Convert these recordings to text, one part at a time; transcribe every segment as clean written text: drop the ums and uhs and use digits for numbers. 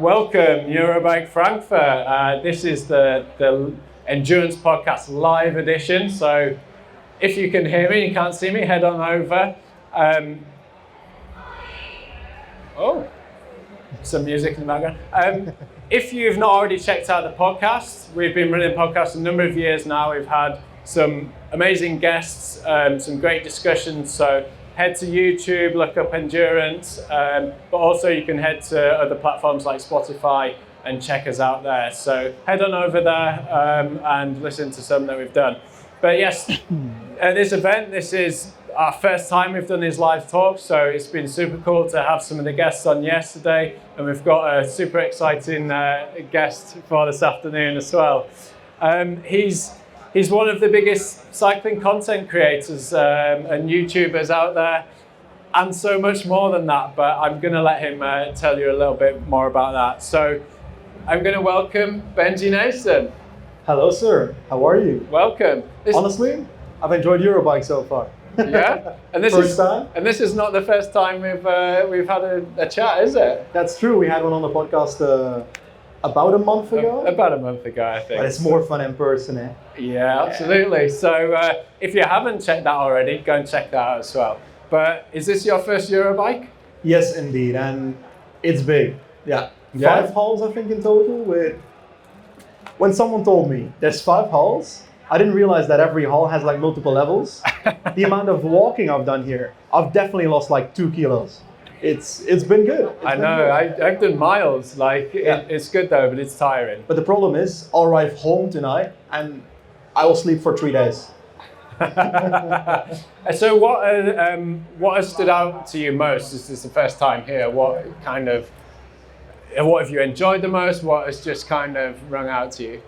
Welcome, Eurobike Frankfurt. This is the Nduranz Podcast live edition. So if you can hear me, you can't see me, head on over. Some music in the background. If you've not already checked out the podcast, we've been running podcasts a number of years now. We've had some amazing guests, some great discussions. So head to YouTube, look up Nduranz, but also you can head to other platforms like Spotify and check us out there. So head on over there and listen to some that we've done. But yes, at this event, this is our first time we've done these live talks, so it's been super cool to have some of the guests on yesterday, and we've got a super exciting guest for this afternoon as well. He's one of the biggest cycling content creators and YouTubers out there, and so much more than that, but I'm going to let him tell you a little bit more about that. So I'm going to welcome Benji Naesen. Hello, sir. How are you? Welcome. Honestly, I've enjoyed Eurobike so far. Yeah, and this is not the first time we've had a chat, is it? That's true. We had one on the podcast about a month ago. About a month ago, I think. But it's more fun in person, eh? Yeah, absolutely. So if you haven't checked that already, go and check that out as well. But is this your first Eurobike? Yes, indeed, and it's big. Yeah. 5 hulls, I think, in total. When someone told me there's 5 hulls, I didn't realize that every hull has like multiple levels. The amount of walking I've done here, I've definitely lost like 2 kilos. It's been good. I know, I've done miles. It's good though, but it's tiring. But the problem is, I'll arrive home tonight and I will sleep for 3 days. So what has stood out to you most? This is the first time here. What have you enjoyed the most? What has just kind of rung out to you?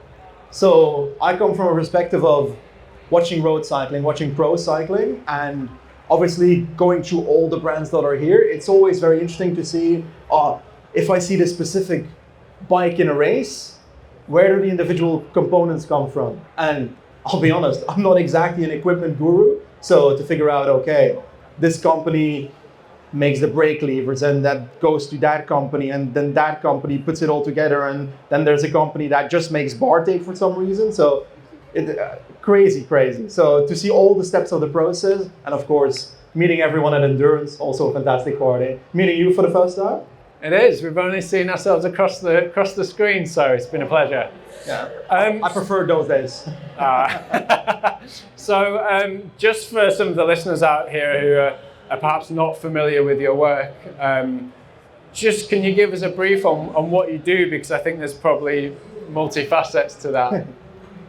So I come from a perspective of watching road cycling, watching pro cycling, and obviously going through all the brands that are here. It's always very interesting to see if I see the specific bike in a race, where do the individual components come from? And I'll be honest, I'm not exactly an equipment guru. So to figure out, okay, this company makes the brake levers and that goes to that company, and then that company puts it all together, and then there's a company that just makes bar tape for some reason. So crazy. So to see all the steps of the process, and of course meeting everyone at Nduranz, also a fantastic party. Meeting you for the first time. It is. We've only seen ourselves across the screen, so it's been a pleasure. Yeah, I prefer those days. So just for some of the listeners out here who are perhaps not familiar with your work, just can you give us a brief on what you do, because I think there's probably multi-facets to that.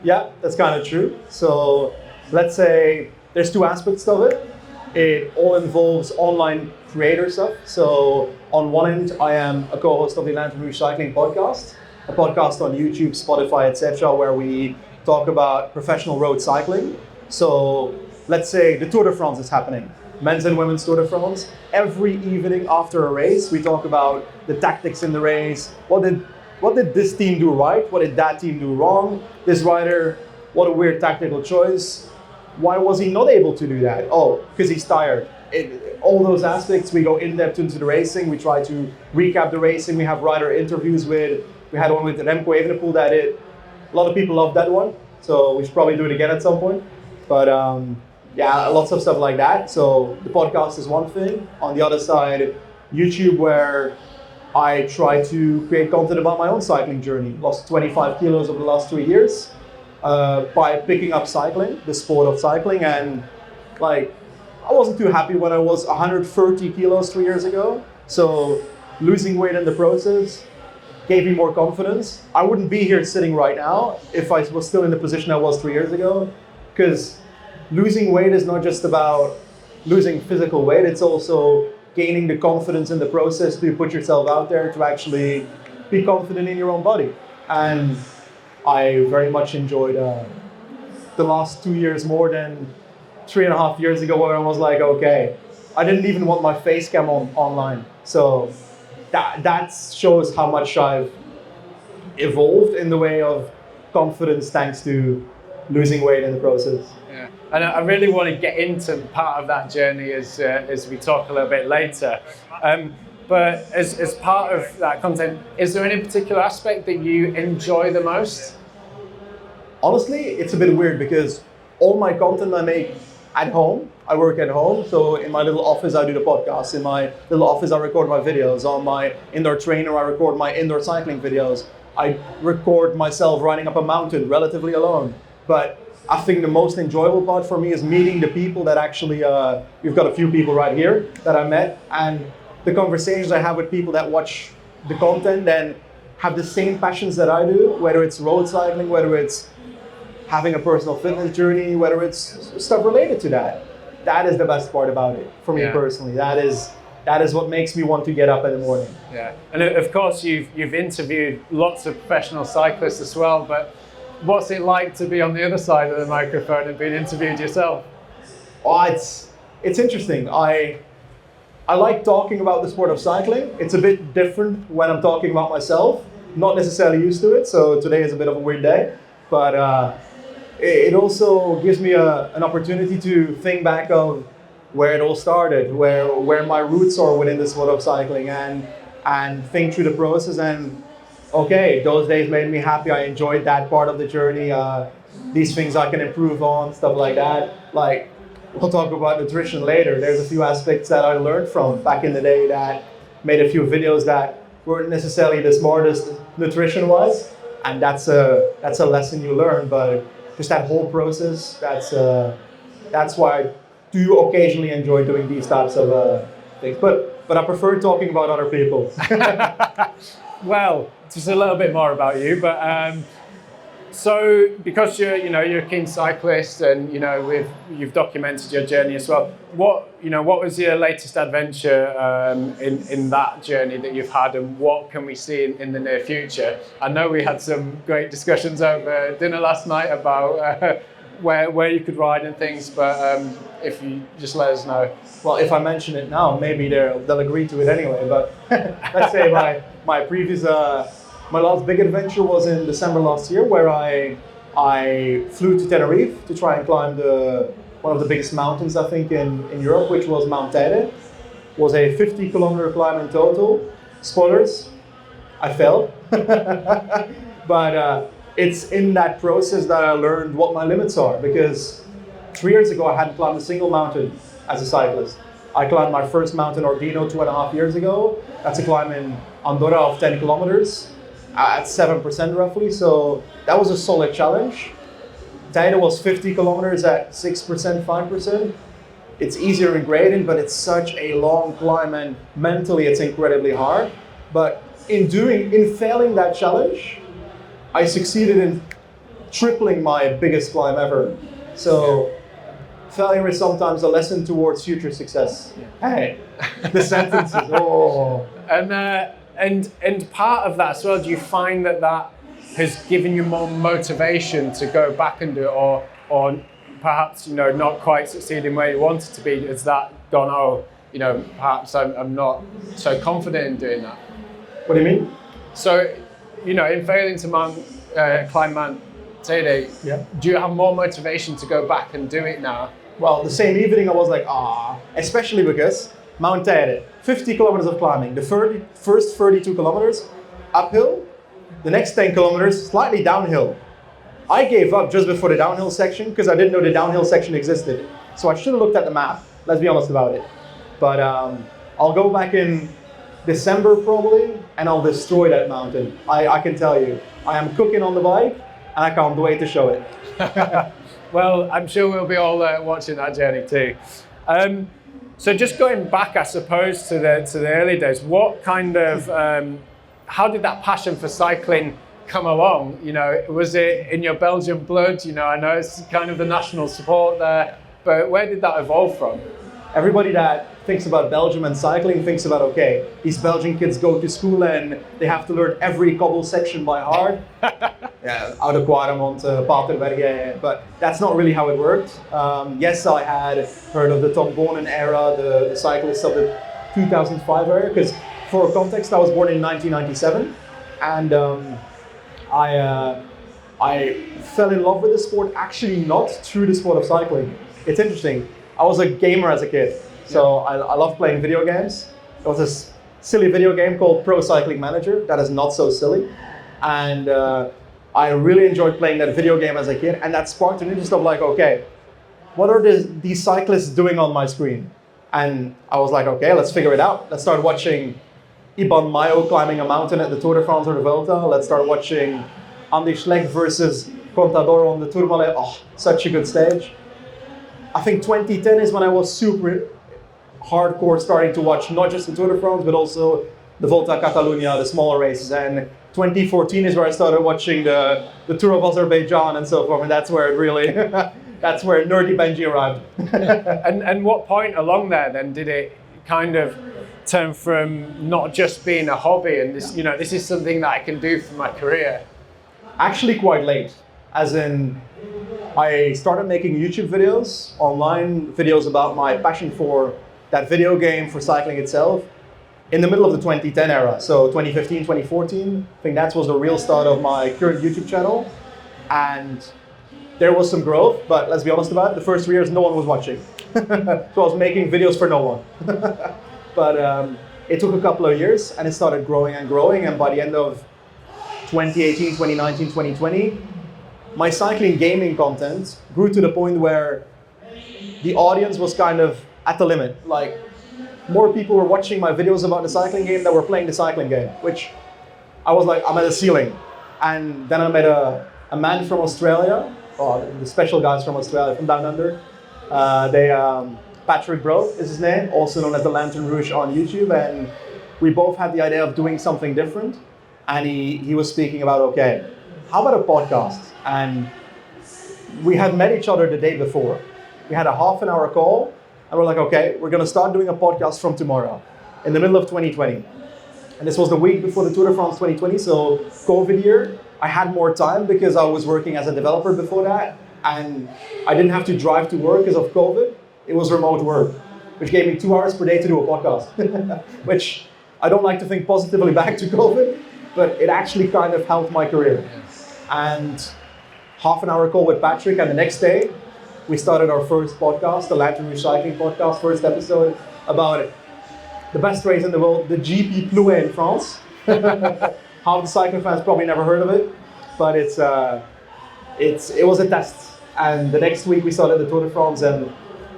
Yeah, that's kind of true. So let's say there's 2 aspects of it. It all involves online creator stuff. So on one end, I am a co-host of the Nduranz Cycling Podcast, a podcast on YouTube, Spotify, etc., where we talk about professional road cycling. So let's say the Tour de France is happening. Men's and women's Tour de France. Every evening after a race, we talk about the tactics in the race. What did this team do right? What did that team do wrong? This rider, what a weird tactical choice. Why was he not able to do that? Oh, because he's tired. All those aspects, we go in depth into the racing. We try to recap the racing. We have rider interviews we had one with Remco Evenepoel that a lot of people love that one. So we should probably do it again at some point. But yeah, lots of stuff like that. So the podcast is one thing. On the other side, YouTube, where I try to create content about my own cycling journey. Lost 25 kilos over the last 3 years by picking up cycling, the sport of cycling. And I wasn't too happy when I was 130 kilos 3 years ago. So losing weight in the process gave me more confidence. I wouldn't be here sitting right now if I was still in the position I was 3 years ago, because losing weight is not just about losing physical weight, it's also gaining the confidence in the process to put yourself out there, to actually be confident in your own body. And I very much enjoyed the last 2 years more than 3.5 years ago, where I was like, okay, I didn't even want my face cam online. So that shows how much I've evolved in the way of confidence thanks to losing weight in the process. Yeah, and I really want to get into part of that journey as we talk a little bit later. But as part of that content, is there any particular aspect that you enjoy the most? Honestly, it's a bit weird because all my content I make at home, I work at home. So in my little office, I do the podcast. In my little office, I record my videos. On my indoor trainer, I record my indoor cycling videos. I record myself riding up a mountain relatively alone. But I think the most enjoyable part for me is meeting the people that actually, we've got a few people right here that I met, and the conversations I have with people that watch the content and have the same passions that I do, whether it's road cycling, whether it's having a personal fitness journey, whether it's stuff related to that. That is the best part about it for me personally. That is what makes me want to get up in the morning. Yeah, and of course you've interviewed lots of professional cyclists as well, but what's it like to be on the other side of the microphone and being interviewed yourself? Oh, it's interesting. I like talking about the sport of cycling. It's a bit different when I'm talking about myself. Not necessarily used to it, so today is a bit of a weird day. But it also gives me an opportunity to think back of where it all started, where my roots are within the sport of cycling, and think through the process. And okay, those days made me happy. I enjoyed that part of the journey. These things I can improve on, stuff like that. Like, we'll talk about nutrition later. There's a few aspects that I learned from back in the day that made a few videos that weren't necessarily the smartest nutrition-wise, and that's a lesson you learn. But just that whole process, that's why I do occasionally enjoy doing these types of things. But I prefer talking about other people. Well, just a little bit more about you, but so because you're a keen cyclist, and you've documented your journey as well. What was your latest adventure in that journey that you've had, and what can we see in the near future? I know we had some great discussions over dinner last night about where you could ride and things, but if you just let us know. Well, if I mention it now, maybe they'll agree to it anyway. But let's say my previous. My last big adventure was in December last year, where I flew to Tenerife to try and climb one of the biggest mountains, I think, in Europe, which was Mount Teide. It was a 50-kilometer climb in total. Spoilers, I fell. But it's in that process that I learned what my limits are, because 3 years ago I hadn't climbed a single mountain as a cyclist. I climbed my first mountain, Ordino, 2.5 years ago. That's a climb in Andorra of 10 kilometers. At 7% roughly, so that was a solid challenge. Teide was 50 kilometers at 6%, 5%. It's easier in gradient, but it's such a long climb, and mentally it's incredibly hard. But in failing that challenge, I succeeded in tripling my biggest climb ever. So failure is sometimes a lesson towards future success. Hey, the sentences, oh. And part of that as well, do you find that has given you more motivation to go back and do it, or perhaps not quite succeeding where you wanted to be? Has that gone, perhaps I'm not so confident in doing that? What do you mean? So, in failing to climb Mount Teide, do you have more motivation to go back and do it now? Well, the same evening I was like, especially because Mount Teide, 50 kilometers of climbing. The first 32 kilometers uphill, the next 10 kilometers slightly downhill. I gave up just before the downhill section because I didn't know the downhill section existed. So I should have looked at the map, let's be honest about it. But I'll go back in December probably, and I'll destroy that mountain. I can tell you. I am cooking on the bike, and I can't wait to show it. Well, I'm sure we'll be all watching that journey too. So just going back, I suppose, to the early days, what kind of, how did that passion for cycling come along? Was it in your Belgian blood? I know it's kind of the national sport there, but where did that evolve from? Everybody that thinks about Belgium and cycling thinks about, okay, these Belgian kids go to school and they have to learn every cobble section by heart. Oude Quaremont, Paterberg, but that's not really how it worked. Yes, I had heard of the Tom Bonen era, the cyclists of the 2005 era, because for context, I was born in 1997, and I fell in love with the sport, actually not through the sport of cycling. It's interesting. I was a gamer as a kid, so I loved playing video games. It was a silly video game called Pro Cycling Manager that is not so silly. And I really enjoyed playing that video game as a kid, and that sparked an interest of like, okay, what are these cyclists doing on my screen? And I was like, okay, let's figure it out. Let's start watching Iban Mayo climbing a mountain at the Tour de France or the Vuelta. Let's start watching Andy Schleck versus Contador on the Tourmalet. Oh, such a good stage. I think 2010 is when I was super hardcore starting to watch not just the Tour de France, but also the Volta a Catalunya, the smaller races. And 2014 is where I started watching the Tour of Azerbaijan and so forth. And that's where it really, that's where nerdy Benji arrived. And what point along there then did it kind of turn from not just being a hobby and this, this is something that I can do for my career? Actually quite late, as in I started making YouTube videos, online videos about my passion for that video game, for cycling itself, in the middle of the 2010 era. So 2015, 2014, I think that was the real start of my current YouTube channel. And there was some growth, but let's be honest about it, the first 3 years no one was watching. So I was making videos for no one. But it took a couple of years and it started growing and growing, and by the end of 2018, 2019, 2020, my cycling gaming content grew to the point where the audience was kind of at the limit. Like, more people were watching my videos about the cycling game than were playing the cycling game, which I was like, I'm at a ceiling. And then I met a man from Australia, or the special guys from Australia, from down under. Patrick Bro is his name, also known as the Lantern Rouge on YouTube. And we both had the idea of doing something different. And he was speaking about, okay, how about a podcast? And we had met each other the day before. We had a half an hour call. And we're like, okay, we're going to start doing a podcast from tomorrow, in the middle of 2020. And this was the week before the Tour de France 2020, so COVID year. I had more time because I was working as a developer before that. And I didn't have to drive to work because of COVID. It was remote work, which gave me 2 hours per day to do a podcast. Which I don't like to think positively back to COVID, but it actually kind of helped my career. And half an hour call with Patrick, and the next day, we started our first podcast, the Lantern Rouge Cycling Podcast, first episode about the best race in the world, the GP Plouay in France. Half the cycling fans probably never heard of it, but it was a test. And the next week we started the Tour de France, and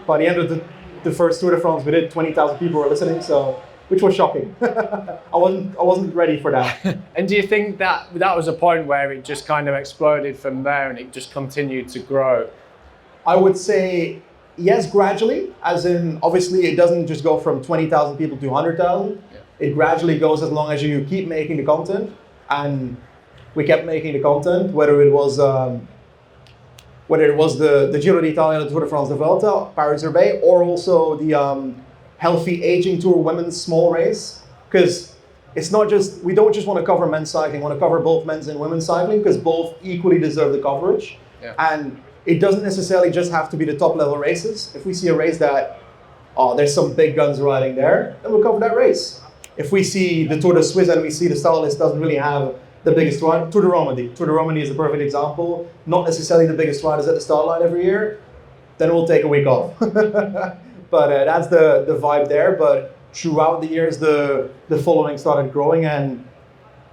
by the end of the first Tour de France, we did 20,000 people were listening, so which was shocking. I wasn't ready for that. And do you think that was a point where it just kind of exploded from there and it just continued to grow? I would say yes, gradually, as in obviously it doesn't just go from 20,000 people to 100,000. Yeah. It gradually goes as long as you keep making the content, and we kept making the content, whether it was the Giro d'Italia, the Tour de France, the Vuelta, Paris-Roubaix, or also the Healthy Aging Tour women's small race, because it's not just, we don't just want to cover men's cycling, we want to cover both men's and women's cycling, because both equally deserve the coverage. Yeah. And it doesn't necessarily just have to be the top level races. If we see a race that, there's some big guns riding there, then we'll cover that race. If we see the Tour de Suisse and we see the start list doesn't really have the biggest ride, Tour de Romandie. Tour de Romandie is a perfect example. Not necessarily the biggest riders at the start line every year, then we'll take a week off. But that's the vibe there. But throughout the years, the following started growing, and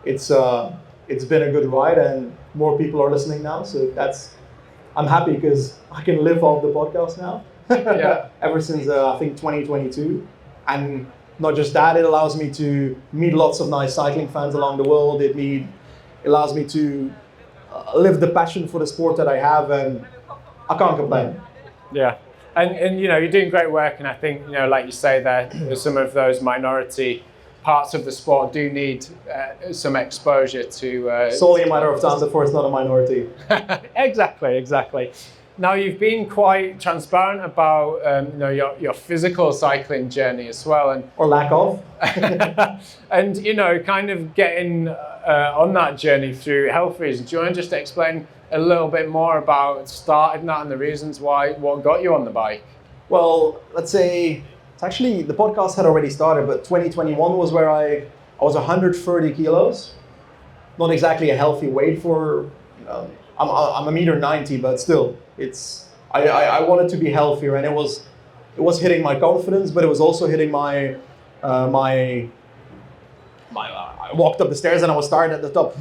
it's been a good ride, and more people are listening now. So I'm happy because I can live off the podcast now. Yeah. Ever since I think 2022, and not just that, it allows me to meet lots of nice cycling fans along the world. It allows me to live the passion for the sport that I have, and I can't complain. Yeah. And you're doing great work, and I think, like you say there, some of those minority parts of the sport do need some exposure to... It's only a matter of time before it's not a minority. Exactly. Now, you've been quite transparent about your physical cycling journey as well, or lack of. And kind of getting on that journey through health reasons. Do you want to just explain a little bit more about starting that and the reasons what got you on the bike? Well, let's say actually the podcast had already started, but 2021 was where I was 130 kilos. Not exactly a healthy weight for, I'm a meter 90, but still, I wanted to be healthier, and it was hitting my confidence, but it was also hitting my walked up the stairs and I was tired at the top.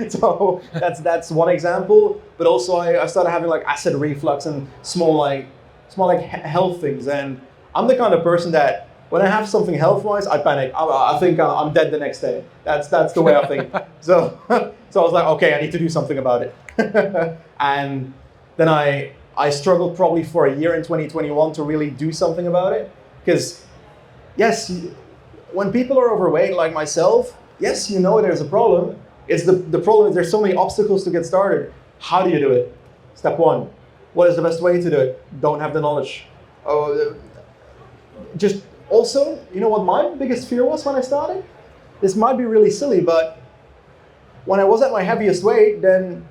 So that's one example. But also I started having like acid reflux and small health things. And I'm the kind of person that when I have something health-wise, I panic. I think I'm dead the next day. That's the way I think. So I was like, okay, I need to do something about it. And then I struggled probably for a year in 2021 to really do something about it. Because yes, when people are overweight like myself, yes, you know there's a problem. It's the problem is there's so many obstacles to get started. How do you do it? Step one, what is the best way to do it? Don't have the knowledge. Just also, you know what my biggest fear was when I started? This might be really silly, but when I was at my heaviest weight, then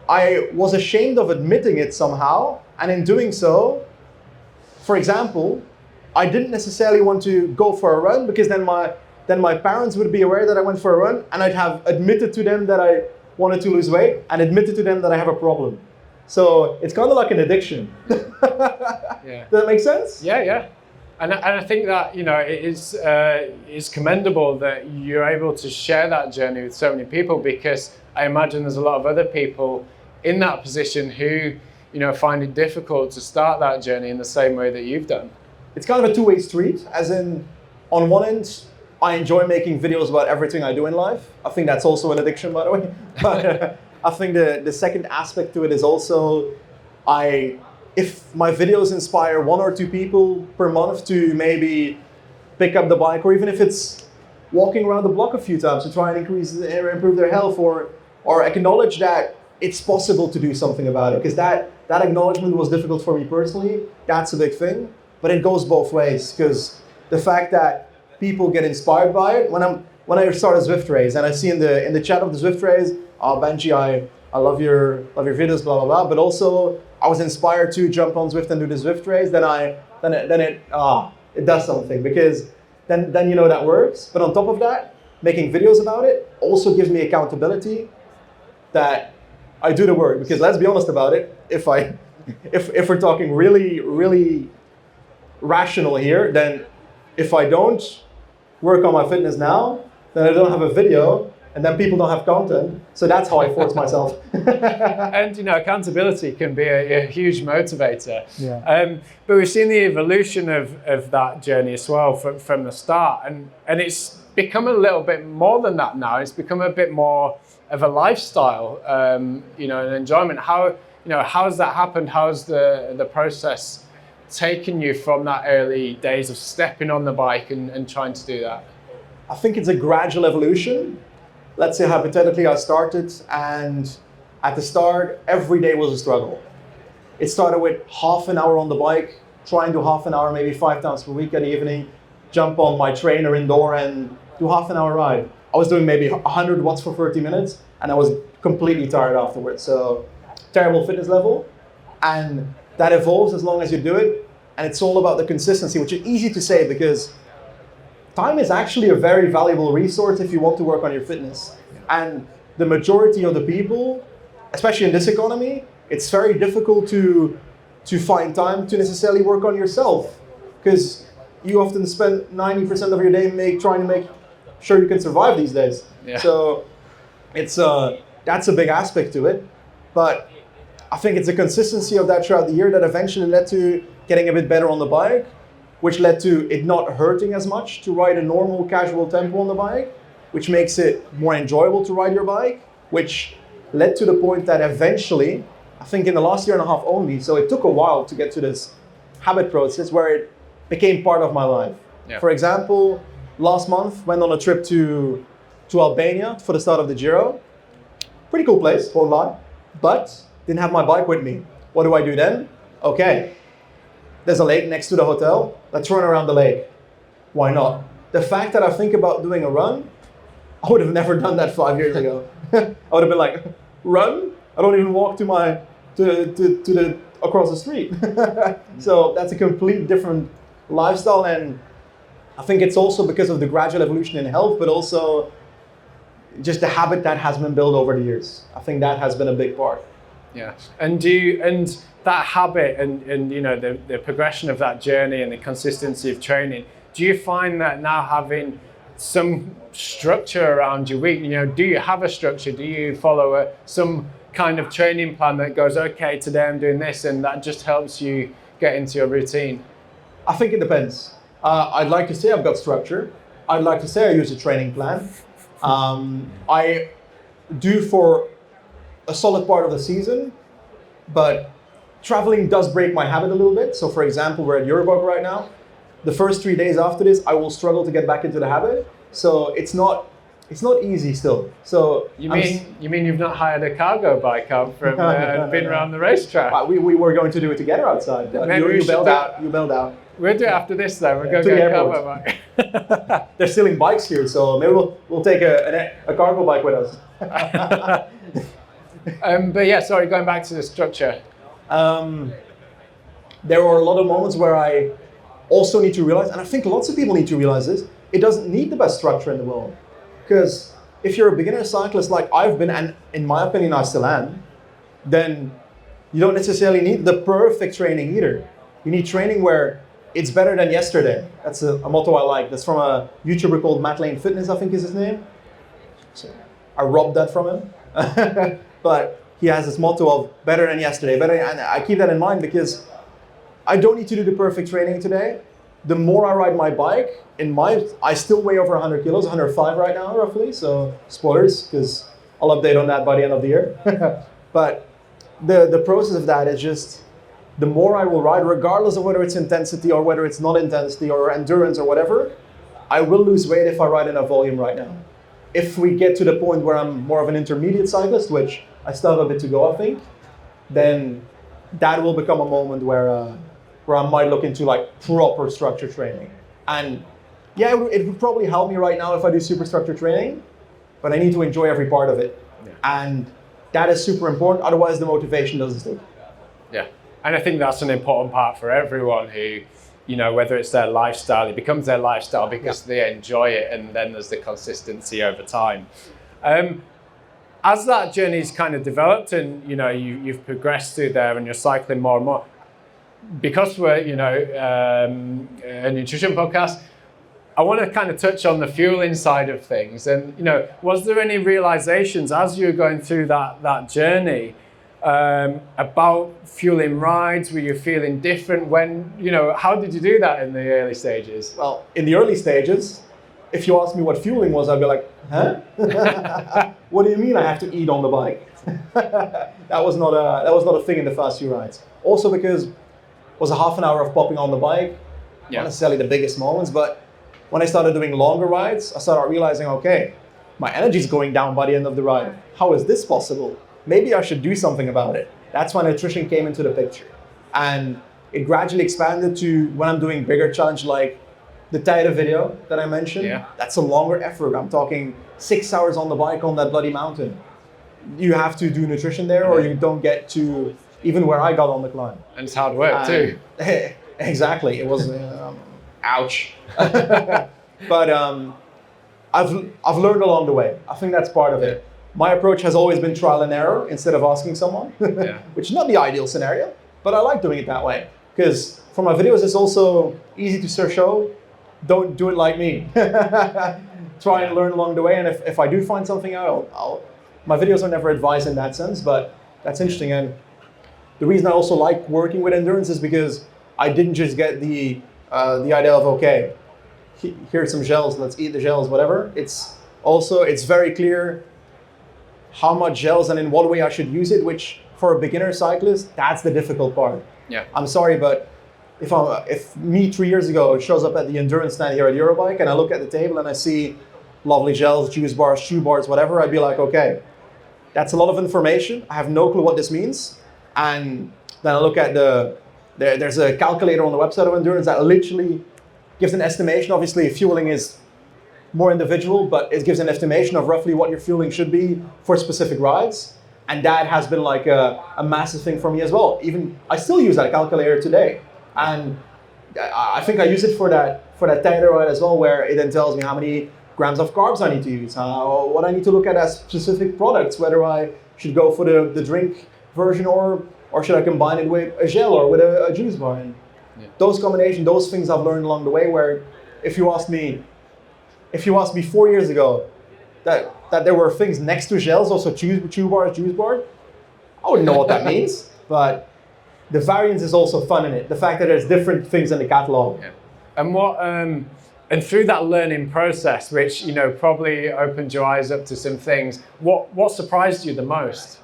I was ashamed of admitting it somehow. And in doing so, for example, I didn't necessarily want to go for a run because then my parents would be aware that I went for a run, and I'd have admitted to them that I wanted to lose weight and admitted to them that I have a problem. So it's kind of like an addiction. Yeah. Does that make sense? Yeah. And I think that, you know, it is commendable that you're able to share that journey with so many people, because I imagine there's a lot of other people in that position who, you know, find it difficult to start that journey in the same way that you've done. It's kind of a two-way street, as in, on one end, I enjoy making videos about everything I do in life. I think that's also an addiction, by the way. But I think the second aspect to it is also, if my videos inspire 1 or 2 people per month to maybe pick up the bike, or even if it's walking around the block a few times to try and improve their health, or acknowledge that it's possible to do something about it, because that acknowledgement was difficult for me personally. That's a big thing, but it goes both ways, because the fact that people get inspired by it, when I start a Zwift race and I see in the chat of the Zwift race, oh, Benji, I love your videos, blah blah blah, but also I was inspired to jump on Zwift and do the Zwift race, then it does something, because then you know that works. But on top of that, making videos about it also gives me accountability that I do the work. Because let's be honest about it, if we're talking really, really rational here, then if I don't work on my fitness now, then I don't have a video, and then people don't have content. So that's how I force myself. And, you know, accountability can be a huge motivator. Yeah. But we've seen the evolution of that journey as well from the start. And it's become a little bit more than that now. It's become a bit more of a lifestyle, you know, an enjoyment. How has that happened? How's the process taken you from that early days of stepping on the bike and trying to do that? I think it's a gradual evolution. Let's say hypothetically I started, and at the start, every day was a struggle. It started with half an hour on the bike, try and do half an hour, maybe 5 times per week in the evening, jump on my trainer indoor and do half an hour ride. I was doing maybe 100 watts for 30 minutes, and I was completely tired afterwards. So terrible fitness level. And that evolves as long as you do it. And it's all about the consistency, which is easy to say because time is actually a very valuable resource if you want to work on your fitness. And the majority of the people, especially in this economy, it's very difficult to find time to necessarily work on yourself, because you often spend 90% of your day trying to make sure you can survive these days. Yeah. So it's that's a big aspect to it. But I think it's a consistency of that throughout the year that eventually led to getting a bit better on the bike, which led to it not hurting as much to ride a normal casual tempo on the bike, which makes it more enjoyable to ride your bike, which led to the point that eventually, I think in the last year and a half only, so it took a while to get to this habit process where it became part of my life. Yeah. For example, last month, went on a trip to Albania for the start of the Giro. Pretty cool place, won't lie, but didn't have my bike with me. What do I do then? Okay, there's a lake next to the hotel. Let's run around the lake. Why not? The fact that I think about doing a run, I would have never done that 5 years ago. I would have been like, run? I don't even walk to the across the street. So that's a complete different lifestyle, and I think it's also because of the gradual evolution in health, but also just the habit that has been built over the years. I think that has been a big part. Yeah, and that habit and you know the progression of that journey and the consistency of training, do you find that now having some structure around your week? Do you have a structure? Do you follow some kind of training plan that goes, okay, today I'm doing this, and that just helps you get into your routine? I think it depends. I'd like to say I've got structure. I'd like to say I use a training plan. I do for a solid part of the season, but traveling does break my habit a little bit. So for example, we're at Eurobike right now. The first 3 days after this, I will struggle to get back into the habit. So it's not easy still. So you mean you've not hired a cargo bike out from and been around the racetrack? We were going to do it together outside. You bailed out. You bailed out. We'll do it after this then. We'll go get a cargo bike. They're stealing bikes here, so maybe we'll take a cargo bike with us. But yeah, sorry, going back to the structure. There were a lot of moments where I also need to realize, and I think lots of people need to realize this, it doesn't need the best structure in the world. Because if you're a beginner cyclist like I've been, and in my opinion I still am, then you don't necessarily need the perfect training either. You need training where it's better than yesterday. That's a motto I like. That's from a YouTuber called Matt Lane Fitness, I think is his name. So I robbed that from him. But he has this motto of better than yesterday. And I keep that in mind because I don't need to do the perfect training today. The more I ride my bike, I still weigh over 100 kilos, 105 right now roughly. So spoilers, because I'll update on that by the end of the year. But the process of that is just, the more I will ride, regardless of whether it's intensity or whether it's not intensity or endurance or whatever, I will lose weight if I ride enough volume right now. If we get to the point where I'm more of an intermediate cyclist, which I still have a bit to go, I think, then that will become a moment where I might look into like proper structure training. And yeah, it would probably help me right now if I do super structure training, but I need to enjoy every part of it. Yeah. And that is super important, otherwise the motivation doesn't stick. Yeah, and I think that's an important part for everyone who, whether it's their lifestyle, it becomes their lifestyle because they enjoy it, and then there's the consistency over time. As that journey's kind of developed and you've progressed through there and you're cycling more and more, because we're a nutrition podcast, I want to kind of touch on the fueling side of things. And was there any realizations as you were going through that journey about fueling rides? Were you feeling different when how did you do that in the early stages? Well, in the early stages, if you asked me what fueling was, I'd be like, huh? What do you mean I have to eat on the bike? That was not a thing in the first few rides. Also because it was a half an hour of popping on the bike, not necessarily the biggest moments, but when I started doing longer rides, I started realizing, okay, my energy's going down by the end of the ride. How is this possible? Maybe I should do something about it. That's when nutrition came into the picture. And it gradually expanded to when I'm doing bigger challenge like the Taira video that I mentioned. Yeah. That's a longer effort. I'm talking 6 hours on the bike on that bloody mountain. You have to do nutrition there or you don't get to even where I got on the climb. And it's hard work too. Exactly. It was, ouch. But I've learned along the way. I think that's part of it. My approach has always been trial and error instead of asking someone, which is not the ideal scenario, but I like doing it that way. Because for my videos, it's also easy to show, don't do it like me. Try and learn along the way, and if I do find something out, my videos are never advice in that sense, but that's interesting. And the reason I also like working with endurance is because I didn't just get the idea of, okay, here's some gels, let's eat the gels, whatever. It's very clear how much gels and in what way I should use it, which for a beginner cyclist, that's the difficult part. Yeah. I'm sorry, but if me 3 years ago shows up at the endurance stand here at Eurobike and I look at the table and I see lovely gels, juice bars, chew bars, whatever, I'd be like, okay, that's a lot of information. I have no clue what this means. And then I look at there's a calculator on the website of endurance that literally gives an estimation. Obviously, fueling is more individual, but it gives an estimation of roughly what your fueling should be for specific rides. And that has been like a massive thing for me as well. Even I still use that calculator today. And I think I use it for that Taira ride as well, where it then tells me how many grams of carbs I need to use, what I need to look at as specific products, whether I should go for the drink version or should I combine it with a gel or with a juice bar. And those combinations, those things I've learned along the way, where if you ask me, if you asked me 4 years ago that there were things next to gels, also chew bars, juice bars, I wouldn't know what that means. But the variance is also fun in it. The fact that there's different things in the catalog. Yeah. And what and through that learning process, which probably opened your eyes up to some things, what surprised you the most?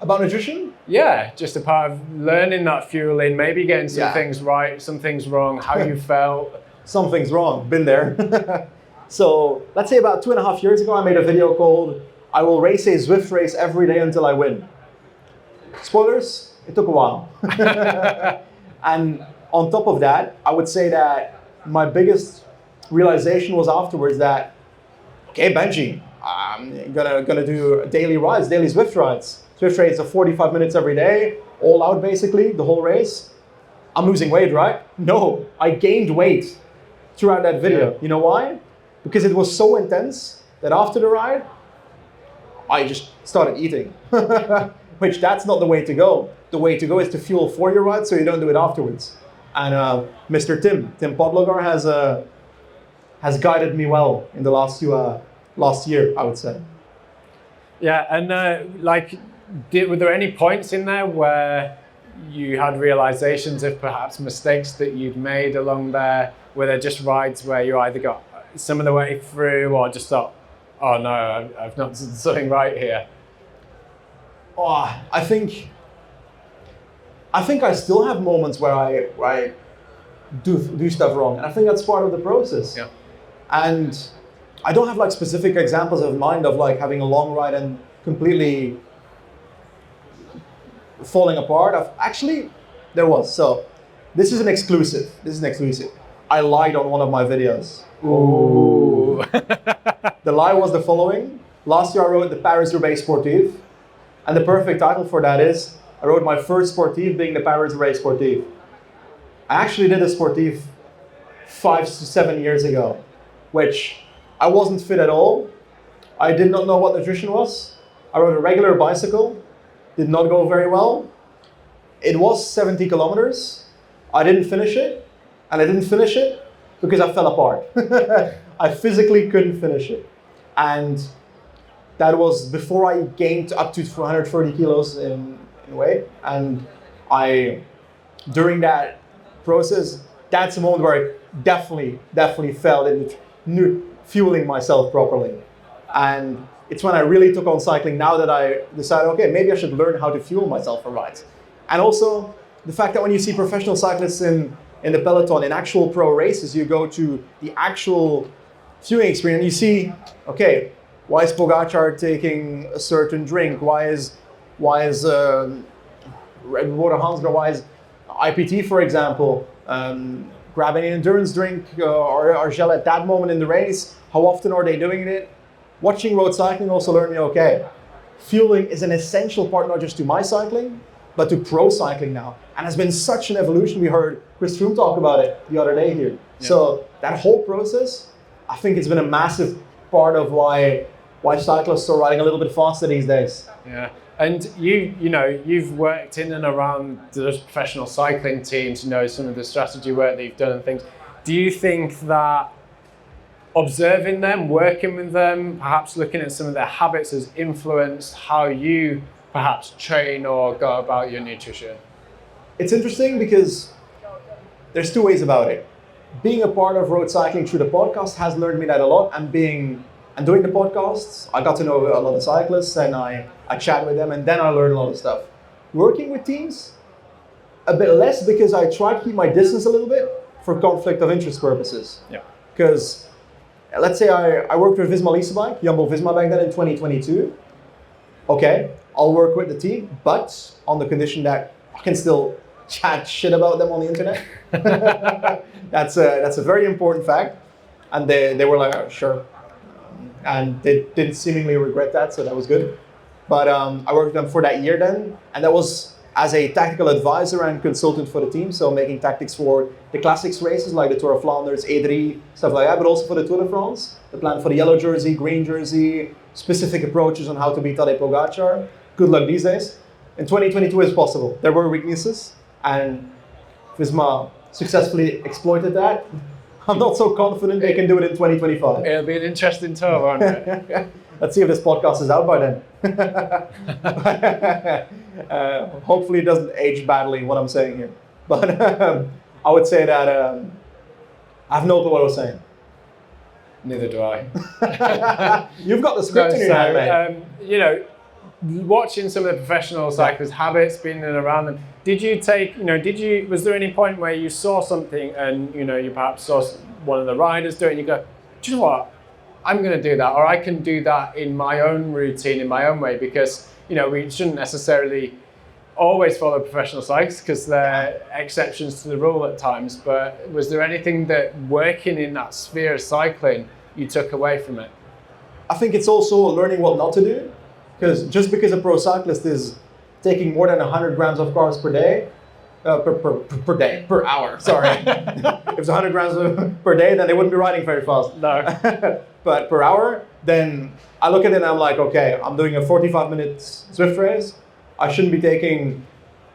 About nutrition? Yeah, just a part of learning that fueling, maybe getting some things right, some things wrong, how you felt. Something's wrong, been there. So let's say about 2.5 years ago, I made a video called I will race a Zwift race every day until I win. Spoilers, it took a while. And on top of that, I would say that my biggest realization was afterwards that, okay, Benji, I'm gonna do daily rides, daily Zwift rides. Zwift race of 45 minutes every day, all out basically, the whole race. I'm losing weight, right? No, I gained weight throughout that video. Yeah. You know why? Because it was so intense that after the ride, I just started eating. Which that's not the way to go. The way to go is to fuel for your ride so you don't do it afterwards. And Mr. Tim Podlogar has guided me well in the last year, I would say. Yeah, and were there any points in there where you had realizations of perhaps mistakes that you'd made along there? Were there just rides where you either got some of the way through or just thought, oh no, I've not done something right here? Oh, I think I still have moments where I do stuff wrong, and I think that's part of the process. Yeah. And I don't have specific examples of mind of having a long ride and completely falling apart. There was. So this is an exclusive. I lied on one of my videos. Ooh. The lie was the following. Last year I rode the Paris-Roubaix Sportive. And the perfect title for that is, I rode my first Sportive being the Paris-Roubaix Sportive. I actually did a Sportive 5 to 7 years ago, which I wasn't fit at all. I did not know what nutrition was. I rode a regular bicycle, did not go very well. It was 70 kilometers. I didn't finish it, and I didn't finish it because I fell apart. I physically couldn't finish it. And that was before I gained up to 130 kilos in weight. And during that process, that's a moment where I definitely fell into fueling myself properly. And it's when I really took on cycling now that I decided, okay, maybe I should learn how to fuel myself for rides. And also the fact that when you see professional cyclists in the peloton, in actual pro races, you go to the actual fueling experience and you see, okay, why is Pogacar taking a certain drink? Why is Red Bull Hansgrohe, why is IPT, for example, grabbing an endurance drink or gel at that moment in the race? How often are they doing it? Watching road cycling also learned me, okay, fueling is an essential part not just to my cycling, but to pro cycling now. And has been such an evolution. We heard Chris Froome talk about it the other day here. Yeah. So that whole process, I think it's been a massive part of why cyclists are riding a little bit faster these days. Yeah, and you've worked in and around those professional cycling teams, some of the strategy work that you've done and things. Do you think that observing them, working with them, perhaps looking at some of their habits has influenced how you perhaps train or go about your nutrition? It's interesting because there's two ways about it. Being a part of road cycling through the podcast has learned me that a lot, and doing the podcasts, I got to know a lot of cyclists and I chat with them, and then I learned a lot of stuff. Working with teams, a bit less, because I try to keep my distance a little bit for conflict of interest purposes. Yeah. Because let's say I worked with Visma Leasebike, Jumbo-Visma back then in 2022. Okay, I'll work with the team, but on the condition that I can still chat shit about them on the internet. That's a very important fact. And they were like, oh, sure. And they didn't seemingly regret that, so that was good. But I worked with them for that year then, and that was as a tactical advisor and consultant for the team, so making tactics for the classics races like the Tour of Flanders, A3, stuff like that, but also for the Tour de France, the plan for the yellow jersey, green jersey, specific approaches on how to beat Tadej Pogacar. Good luck these days. In 2022 it's possible. There were weaknesses, and Visma successfully exploited that. I'm not so confident they can do it in 2025. It'll be an interesting tour, won't it? Let's see if this podcast is out by then. Hopefully it doesn't age badly, what I'm saying here. But I would say that I have no clue what I was saying. Neither do I. You've got the script in your hand, mate. You know, watching some of the professional cyclists' habits, being in and around them, was there any point where you saw something and, you perhaps saw one of the riders do it and you go, do you know what? I'm going to do that, or I can do that in my own routine, in my own way, because, we shouldn't necessarily always follow professional cyclists because they're exceptions to the rule at times. But was there anything that working in that sphere of cycling you took away from it? I think it's also learning what not to do, because just because a pro cyclist is taking more than 100 grams of carbs per day, per hour, sorry. If it's 100 grams per day, then they wouldn't be riding very fast. No. But per hour, then I look at it and I'm like, okay, I'm doing a 45-minute Zwift race. I shouldn't be taking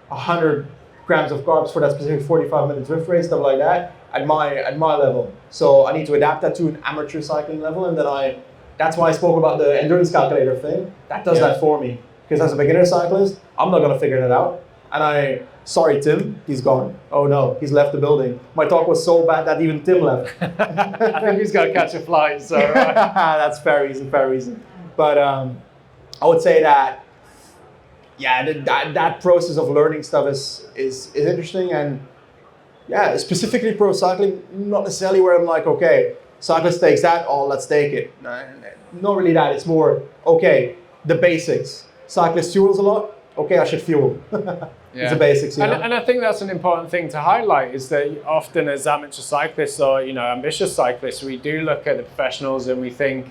100 grams of carbs for that specific 45-minute Zwift race, stuff like that, at my level. So I need to adapt that to an amateur cycling level, and then that's why I spoke about the endurance calculator thing. That does that for me. Because as a beginner cyclist, I'm not gonna figure that out. And sorry Tim, he's gone. Oh no, he's left the building. My talk was so bad that even Tim left. I think he's got to catch a flight, so. That's fair reason. But I would say that, that process of learning stuff is interesting, and specifically pro cycling, not necessarily where I'm like, okay, cyclist takes that, let's take it. Not really that, it's more, okay, the basics. Cyclist fuels a lot, okay, I should fuel. It's the basics, And I think that's an important thing to highlight, is that often as amateur cyclists or, ambitious cyclists, we do look at the professionals and we think,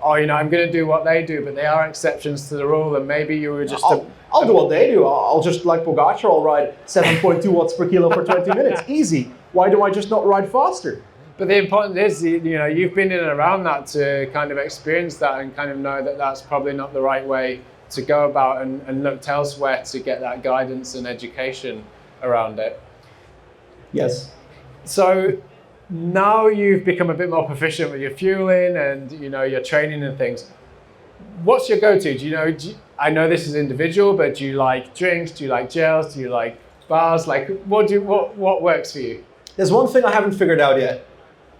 I'm going to do what they do, but they are exceptions to the rule, and maybe you were just... I'll do what they do. I'll just, like Pogacar, I'll ride 7.2 watts per kilo for 20 minutes. Easy. Why do I just not ride faster? But the important is, you've been in and around that to kind of experience that and kind of know that that's probably not the right way to go about, and looked elsewhere to get that guidance and education around it. Yes. So now you've become a bit more proficient with your fueling and your training and things. What's your go-to? I know this is individual, but do you like drinks? Do you like gels? Do you like bars? Like what works for you? There's one thing I haven't figured out yet,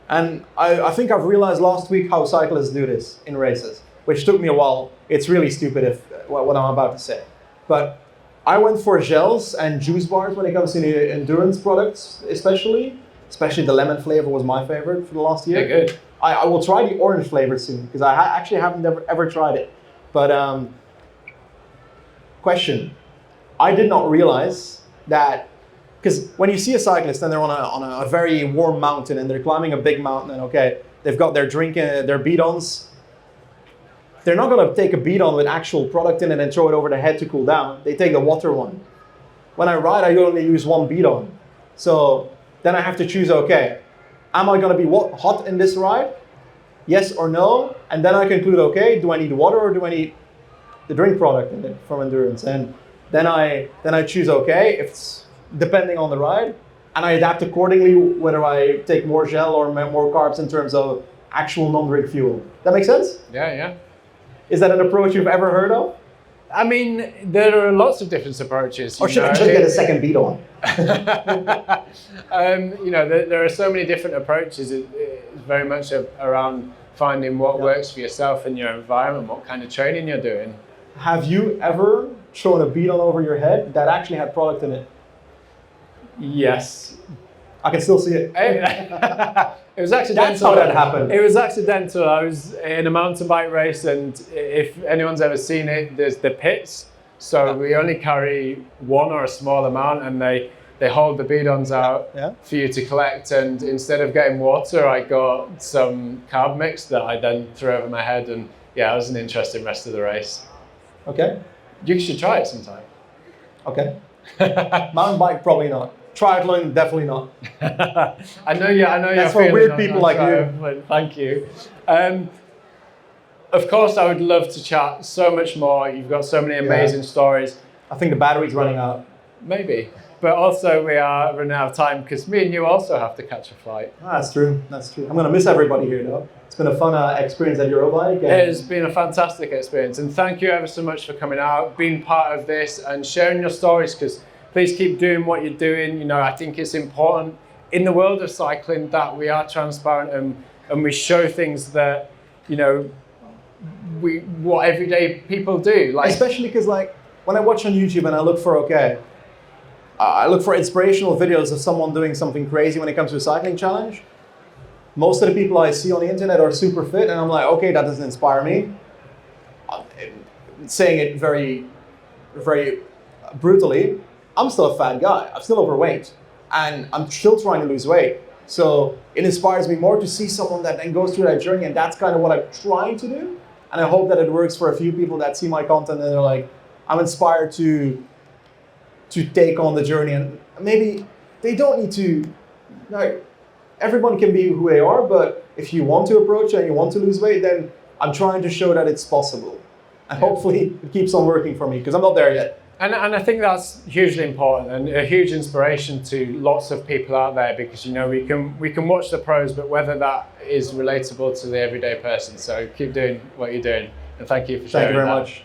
and I think I've realized last week how cyclists do this in races, which took me a while. It's really stupid what I'm about to say, but I went for gels and juice bars when it comes to the endurance products, especially the lemon flavor was my favorite for the last year. They're good. I will try the orange flavor soon, because I actually haven't ever tried it. But question, I did not realize that, because when you see a cyclist and they're on a very warm mountain and they're climbing a big mountain, and okay, they've got their drink, their bidons, they're not going to take a bidon with actual product in it and throw it over their head to cool down. They take the water one. When I ride, I only use one bidon. So then I have to choose, okay, am I going to be hot in this ride? Yes or no? And then I conclude, okay, do I need water or do I need the drink product in it from endurance? And then I choose, okay, if it's depending on the ride, and I adapt accordingly whether I take more gel or more carbs in terms of actual non-drink fuel. That make sense? Yeah. Is that an approach you've ever heard of? I mean, there are lots of different approaches. Or should I just get a second beat on? There are so many different approaches. It's very much around finding what works for yourself and your environment, what kind of training you're doing. Have you ever thrown a beat on over your head that actually had product in it? Yes. I can still see it. It was accidental. That's how that happened. It was accidental. I was in a mountain bike race, and if anyone's ever seen it, there's the pits. So we only carry one or a small amount, and they hold the bidons out for you to collect. And instead of getting water, I got some carb mix that I then threw over my head. And it was an interesting rest of the race. Okay. You should try it sometime. Okay. Mountain bike, probably not. Triathlon, definitely not. I know you're That's for weird people like you. Thank you. Of course, I would love to chat so much more. You've got so many amazing stories. I think the battery's running out. Maybe. But also we are running out of time because me and you also have to catch a flight. That's true. That's true. I'm going to miss everybody here though. It's been a fun experience at Eurobike. It has been a fantastic experience, and thank you ever so much for coming out, being part of this, and sharing your stories. Because please keep doing what you're doing. You know, I think it's important in the world of cycling that we are transparent and we show things that, you know, what everyday people do. Like, especially because like when I watch on YouTube and I look for I look for inspirational videos of someone doing something crazy when it comes to a cycling challenge. Most of the people I see on the internet are super fit, and I'm like, okay, that doesn't inspire me. Saying it very, very brutally, I'm still a fat guy. I'm still overweight, and I'm still trying to lose weight. So it inspires me more to see someone that then goes through that journey, and that's kind of what I'm trying to do. And I hope that it works for a few people that see my content and they're like, I'm inspired to take on the journey. And maybe they don't need to, like, everyone can be who they are, but if you want to approach and you want to lose weight, then I'm trying to show that it's possible. And hopefully it keeps on working for me, because I'm not there yet. And I think that's hugely important and a huge inspiration to lots of people out there, because, you know, we can watch the pros, but whether that is relatable to the everyday person. So keep doing what you're doing, and thank you for sharing. Thank you very that. much.